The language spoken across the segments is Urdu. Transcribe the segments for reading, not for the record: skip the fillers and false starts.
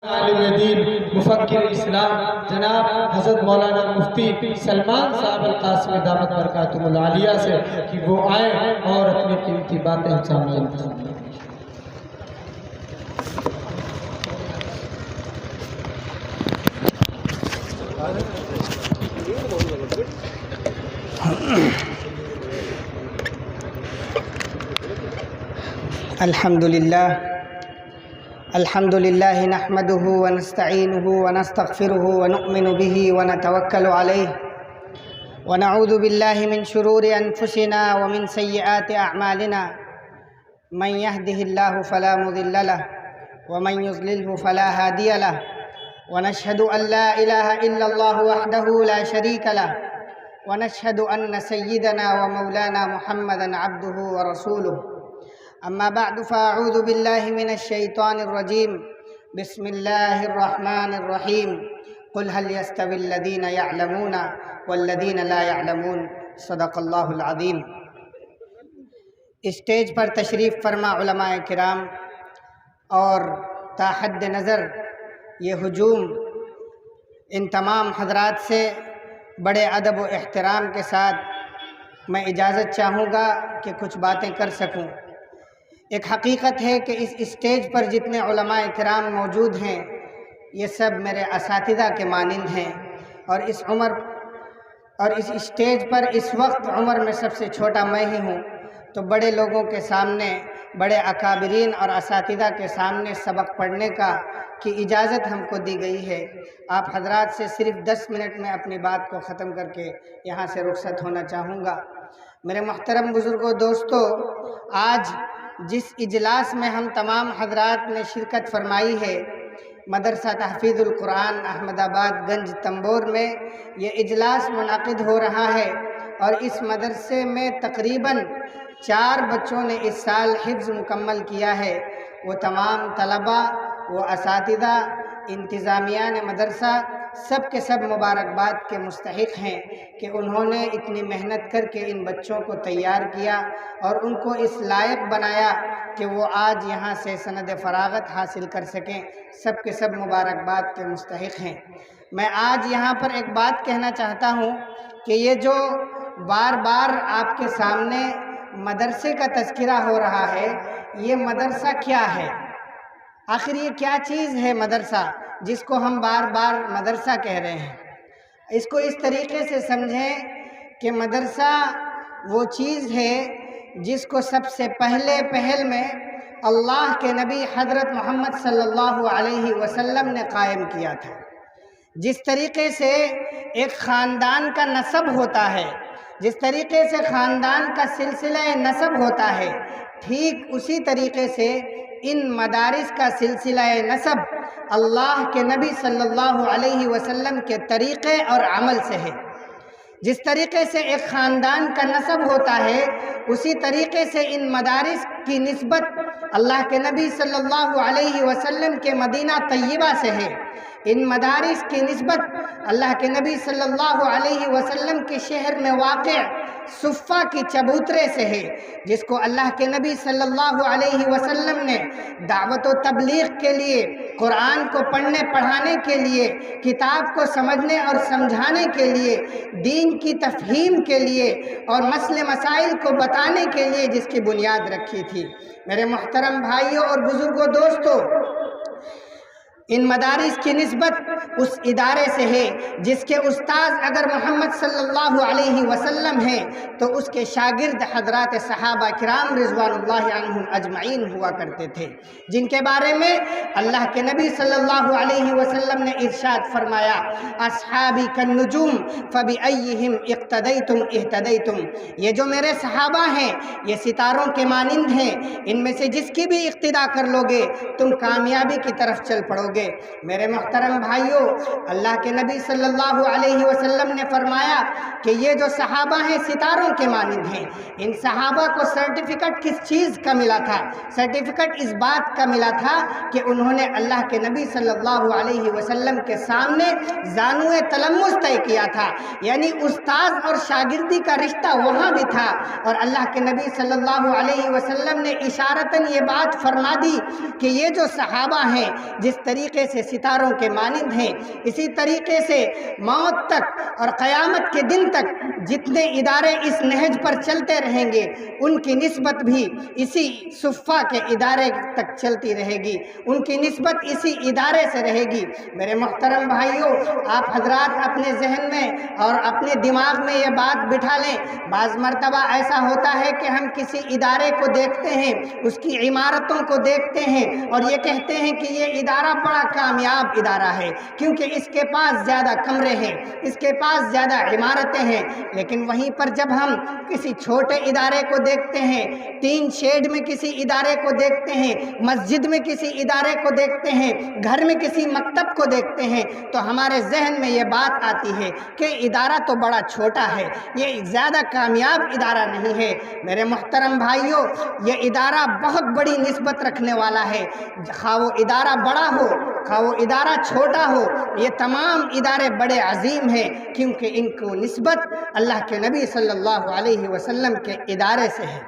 عالم دین مفکر اسلام جناب حضرت مولانا مفتی سلمان صاحب القاسمی دامت برکاتہ العالیہ سے کہ وہ آئیں اور اپنی قیمتی باتیں سامنے الحمد لله نحمده ونستعينه ونستغفره ونؤمن به ونتوكل عليه ونعوذ بالله من شرور أنفسنا ومن سيئات أعمالنا من يهده الله فلا مضل له ومن يضلله فلا هادي له ونشهد أن لا إله إلا الله وحده لا شريك له ونشهد أن سيدنا ومولانا محمدا عبده ورسوله أما بعد فأعوذ بالله من الشيطان الرجيم بسم الله الرحمن الرحيم قل هل يستوي الذين يعلمون والذين لا يعلمون صدق الله العظيم۔ اسٹیج پر تشریف فرما علماء کرام اور تا حد نظر یہ ہجوم، ان تمام حضرات سے بڑے ادب و احترام کے ساتھ میں اجازت چاہوں گا کہ کچھ باتیں کر سکوں۔ ایک حقیقت ہے کہ اس اسٹیج پر جتنے علماء کرام موجود ہیں یہ سب میرے اساتذہ کے مانند ہیں، اور اس اسٹیج پر اس وقت عمر میں سب سے چھوٹا میں ہی ہوں، تو بڑے لوگوں کے سامنے، بڑے اکابرین اور اساتذہ کے سامنے سبق پڑھنے کی اجازت ہم کو دی گئی ہے۔ آپ حضرات سے صرف 10 منٹ میں اپنی بات کو ختم کر کے یہاں سے رخصت ہونا چاہوں گا۔ میرے محترم بزرگوں، دوستو، آج جس اجلاس میں ہم تمام حضرات نے شرکت فرمائی ہے، مدرسہ تحفیظ القرآن احمد آباد گنج تمبور میں یہ اجلاس منعقد ہو رہا ہے، اور اس مدرسے میں تقریباً 4 بچوں نے اس سال حفظ مکمل کیا ہے۔ وہ تمام طلبہ، وہ اساتذہ، انتظامیہ مدرسہ سب کے سب مبارکباد کے مستحق ہیں کہ انہوں نے اتنی محنت کر کے ان بچوں کو تیار کیا اور ان کو اس لائق بنایا کہ وہ آج یہاں سے سند فراغت حاصل کر سکیں۔ سب کے سب مبارکباد کے مستحق ہیں۔ میں آج یہاں پر ایک بات کہنا چاہتا ہوں کہ یہ جو بار بار آپ کے سامنے مدرسے کا تذکرہ ہو رہا ہے، یہ مدرسہ کیا ہے؟ آخر یہ کیا چیز ہے مدرسہ جس کو ہم بار بار مدرسہ کہہ رہے ہیں؟ اس کو اس طریقے سے سمجھیں کہ مدرسہ وہ چیز ہے جس کو سب سے پہل میں اللہ کے نبی حضرت محمد صلی اللہ علیہ وسلم نے قائم کیا تھا۔ جس طریقے سے ایک خاندان کا نسب ہوتا ہے، جس طریقے سے خاندان کا سلسلہ نسب ہوتا ہے، ٹھیک اسی طریقے سے ان مدارس کا سلسلہ نسب اللہ کے نبی صلی اللہ علیہ وسلم کے طریقے اور عمل سے ہے۔ جس طریقے سے ایک خاندان کا نسب ہوتا ہے، اسی طریقے سے ان مدارس کی نسبت اللہ کے نبی صلی اللہ علیہ وسلم کے مدینہ طیبہ سے ہے۔ ان مدارس کی نسبت اللہ کے نبی صلی اللہ علیہ وسلم کے شہر میں واقع صفہ کی چبوترے سے ہے، جس کو اللہ کے نبی صلی اللہ علیہ وسلم نے دعوت و تبلیغ کے لیے، قرآن کو پڑھنے پڑھانے کے لیے، کتاب کو سمجھنے اور سمجھانے کے لیے، دین کی تفہیم کے لیے اور مسئلے مسائل کو بتانے کے لیے جس کی بنیاد رکھی تھی۔ میرے محترم بھائیوں اور بزرگوں، دوستو، ان مدارس کی نسبت اس ادارے سے ہے جس کے استاذ اگر محمد صلی اللہ علیہ وسلم ہیں تو اس کے شاگرد حضرات صحابہ کرام رضوان اللہ عنہم اجمعین ہوا کرتے تھے، جن کے بارے میں اللہ کے نبی صلی اللہ علیہ وسلم نے ارشاد فرمایا، اصحابی کالنجوم فبأیہم اقتدیتم اہتدیتم۔ یہ جو میرے صحابہ ہیں یہ ستاروں کے مانند ہیں، ان میں سے جس کی بھی اقتدا کر لو گے تم کامیابی کی طرف چل پڑو گے۔ میرے محترم بھائیوں، اللہ کے نبی صلی اللہ علیہ وسلم نے فرمایا کہ یہ جو صحابہ ہیں ستاروں کے مانند ہیں۔ ان صحابہ کو سرٹیفکیٹ کس چیز کا ملا تھا؟ سرٹیفکیٹ اس بات کا ملا تھا کہ انہوں نے اللہ کے نبی صلی اللہ علیہ وسلم کے سامنے زانوئے تلمس طے کیا تھا، یعنی استاذ اور شاگردی کا رشتہ وہاں بھی تھا، اور اللہ کے نبی صلی اللہ علیہ وسلم نے اشارتاً یہ بات فرما دی کہ یہ جو صحابہ ہیں جس طریقے طریقے سے ستاروں کے مانند ہیں، اسی طریقے سے موت تک اور قیامت کے دن تک جتنے ادارے اس نہج پر چلتے رہیں گے ان کی نسبت بھی اسی صفہ کے ادارے تک چلتی رہے گی، ان کی نسبت اسی ادارے سے رہے گی۔ میرے محترم بھائیوں، آپ حضرات اپنے ذہن میں اور اپنے دماغ میں یہ بات بٹھا لیں، بعض مرتبہ ایسا ہوتا ہے کہ ہم کسی ادارے کو دیکھتے ہیں، اس کی عمارتوں کو دیکھتے ہیں اور یہ کہتے ہیں کہ یہ ادارہ بڑا کامیاب ادارہ ہے کیونکہ اس کے پاس زیادہ کمرے ہیں، اس کے پاس زیادہ عمارتیں ہیں۔ لیکن وہیں پر جب ہم کسی چھوٹے ادارے کو دیکھتے ہیں، تین شیڈ میں کسی ادارے کو دیکھتے ہیں، مسجد میں کسی ادارے کو دیکھتے ہیں، گھر میں کسی مکتب کو دیکھتے ہیں، تو ہمارے ذہن میں یہ بات آتی ہے کہ ادارہ تو بڑا چھوٹا ہے، یہ زیادہ کامیاب ادارہ نہیں ہے۔ میرے محترم بھائیوں، یہ ادارہ بہت بڑی نسبت رکھنے والا ہے، خواہ وہ ادارہ بڑا ہو خواہ وہ ادارہ چھوٹا ہو، یہ تمام ادارے بڑے عظیم ہیں کیونکہ ان کو نسبت اللہ کے نبی صلی اللہ علیہ وسلم کے ادارے سے ہے۔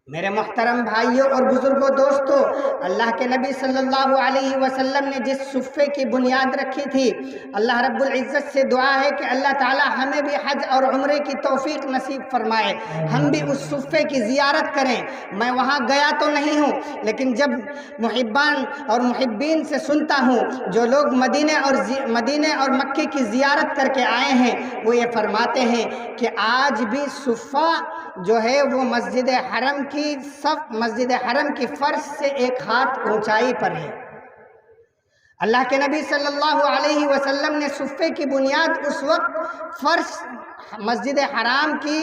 میرے محترم بھائیوں اور بزرگوں دوستو، اللہ کے نبی صلی اللہ علیہ وسلم نے جس صفے کی بنیاد رکھی تھی، اللہ رب العزت سے دعا ہے کہ اللہ تعالی ہمیں بھی حج اور عمرے کی توفیق نصیب فرمائے، ہم بھی اس صفے کی زیارت کریں۔ میں وہاں گیا تو نہیں ہوں، لیکن جب محبان اور محبین سے سنتا ہوں، جو لوگ مدینے اور مکے کی زیارت کر کے آئے ہیں، وہ یہ فرماتے ہیں کہ آج بھی صفہ جو ہے وہ مسجد حرم کی فرش سے ایک ہاتھ اونچائی پر ہے۔ اللہ کے نبی صلی اللہ علیہ وسلم نے صفے کی بنیاد اس وقت فرش مسجد حرام کی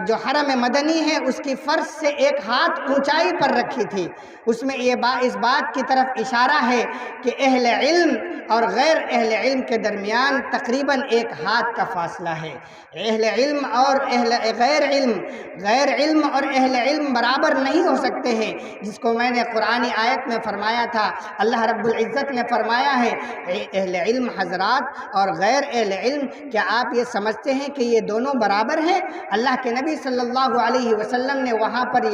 جو حرم مدنی ہے اس کی فرش سے ایک ہاتھ اونچائی پر رکھی تھی۔ اس میں اس بات کی طرف اشارہ ہے کہ اہل علم اور غیر اہل علم کے درمیان تقریباً ایک ہاتھ کا فاصلہ ہے۔ غیر علم اور اہل علم برابر نہیں ہو سکتے ہیں، جس کو میں نے قرآنی آیت میں فرمایا تھا۔ اللہ رب العزت نے فرمایا ہے اہل علم حضرات اور غیر اہل علم، کیا آپ یہ سمجھتے ہیں کہ یہ دونوں برابر ہیں؟ اللہ کے نبی صلی اللہ علیہ وسلم نے وہاں پر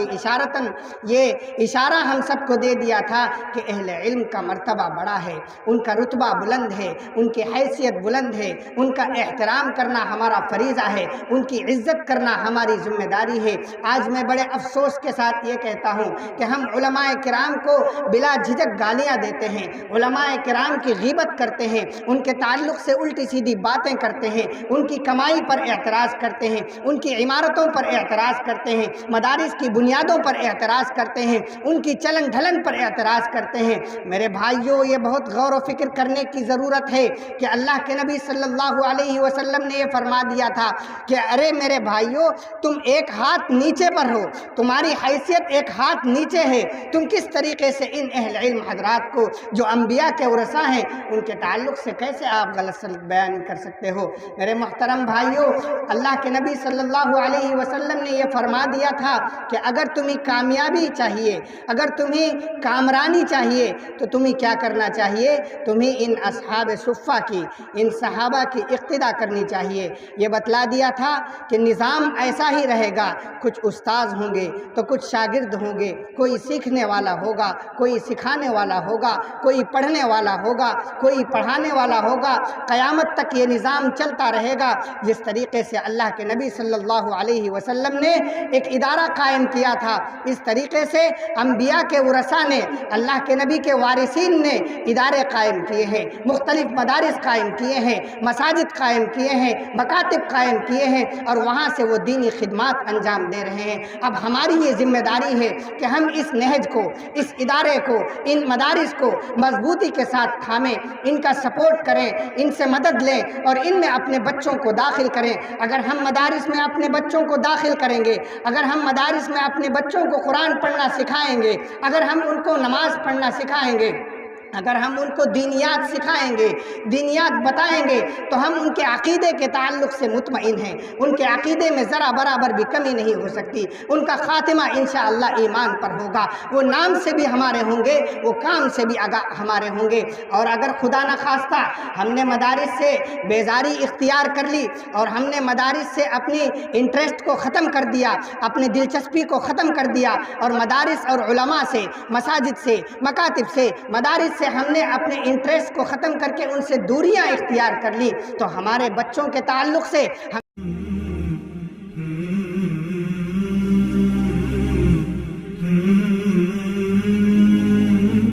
یہ اشارہ ہم سب کو دے دیا تھا کہ اہل علم کا مرتبہ بڑا ہے، ان کا رتبہ بلند ہے، ان کی حیثیت بلند ہے، ان کا احترام کرنا ہمارا فریضہ ہے، ان کی عزت کرنا ہماری ذمہ داری ہے۔ آج میں بڑے افسوس کے ساتھ یہ کہتا ہوں کہ ہم علماء کرام کو بلا جھجک گالیاں دیتے ہیں، علماء کرام کی غیبت کرتے ہیں، ان کے تعلق سے الٹی سیدھی باتیں کرتے ہیں، ان کی کمائی پر اعتراض کرتے ہیں، ان کی عمارتوں پر اعتراض کرتے ہیں، مدارس کی بنیادوں پر اعتراض کرتے ہیں، ان کی چلن ڈھلن پر اعتراض کرتے ہیں۔ میرے بھائیوں، یہ بہت غور و فکر کرنے کی ضرورت ہے کہ اللہ کے نبی صلی اللہ علیہ وسلم نے یہ فرما دیا تھا کہ ارے میرے بھائیوں، تم ایک ہاتھ نیچے پر ہو، تمہاری حیثیت ایک ہاتھ نیچے ہے، تم کس طریقے سے ان اہل علم حضرات کو جو انبیاء کے ورثہ ہیں ان کے تعلق سے کیسے آپ غلط سلط بیان کر سکتے ہو؟ میرے محترم بھائیوں، اللہ کے نبی صلی اللہ علیہ وسلم نے یہ فرما دیا تھا کہ اگر تمہیں کامیابی چاہیے، اگر تمہیں کامرانی چاہیے تو تمہیں کیا کرنا چاہیے؟ تمہیں ان اصحاب صفہ کی، ان صحابہ کی اقتداء کرنی چاہیے۔ یہ بتلا دیا تھا کہ نظام ایسا ہی رہے گا، کچھ استاذ ہوں گے تو کچھ شاگرد ہوں گے، کوئی سیکھنے والا ہوگا، کوئی سکھانے والا ہوگا، کوئی پڑھنے والا ہوگا، کوئی پڑھانے والا ہوگا۔ قیامت تک یہ نظام چلتا رہے گا جس طریقے سے اللہ کے نبی صلی اللہ علیہ وسلم نے ایک ادارہ قائم کیا تھا، اس طریقے سے انبیاء کے ورثہ نے، اللہ کے نبی کے وارثین نے ادارے قائم کیے ہیں، مختلف مدارس قائم کیے ہیں، مساجد قائم کیے ہیں، مکاتب قائم کیے ہیں اور وہاں سے وہ دینی خدمات انجام دے رہے ہیں۔ اب ہماری یہ ذمہ داری ہے کہ ہم اس نہج کو، اس ادارے کو، ان مدارس کو مضبوطی کے ساتھ تھامیں، ان کا سپورٹ کریں، ان سے مدد لیں اور ان میں اپنے بچوں کو داخل کریں۔ اگر ہم مدارس میں اپنے بچوں کو داخل کریں گے، اگر ہم مدارس میں اپنے بچوں کو قرآن پڑھنا سکھائیں گے، اگر ہم ان کو نماز پڑھنا سکھائیں گے، اگر ہم ان کو دینیات سکھائیں گے، دینیات بتائیں گے، تو ہم ان کے عقیدے کے تعلق سے مطمئن ہیں، ان کے عقیدے میں ذرا برابر بھی کمی نہیں ہو سکتی، ان کا خاتمہ انشاءاللہ ایمان پر ہوگا، وہ نام سے بھی ہمارے ہوں گے، وہ کام سے بھی ہمارے ہوں گے۔ اور اگر خدا نخواستہ ہم نے مدارس سے بیزاری اختیار کر لی اور ہم نے مدارس سے اپنی انٹرسٹ کو ختم کر دیا، اپنی دلچسپی کو ختم کر دیا اور مدارس اور علماء سے، مساجد سے، مکاتب سے، مدارس سے سے ہم نے اپنے انٹرسٹ کو ختم کر کے ان سے دوریاں اختیار کر لی تو ہمارے بچوں کے تعلق سے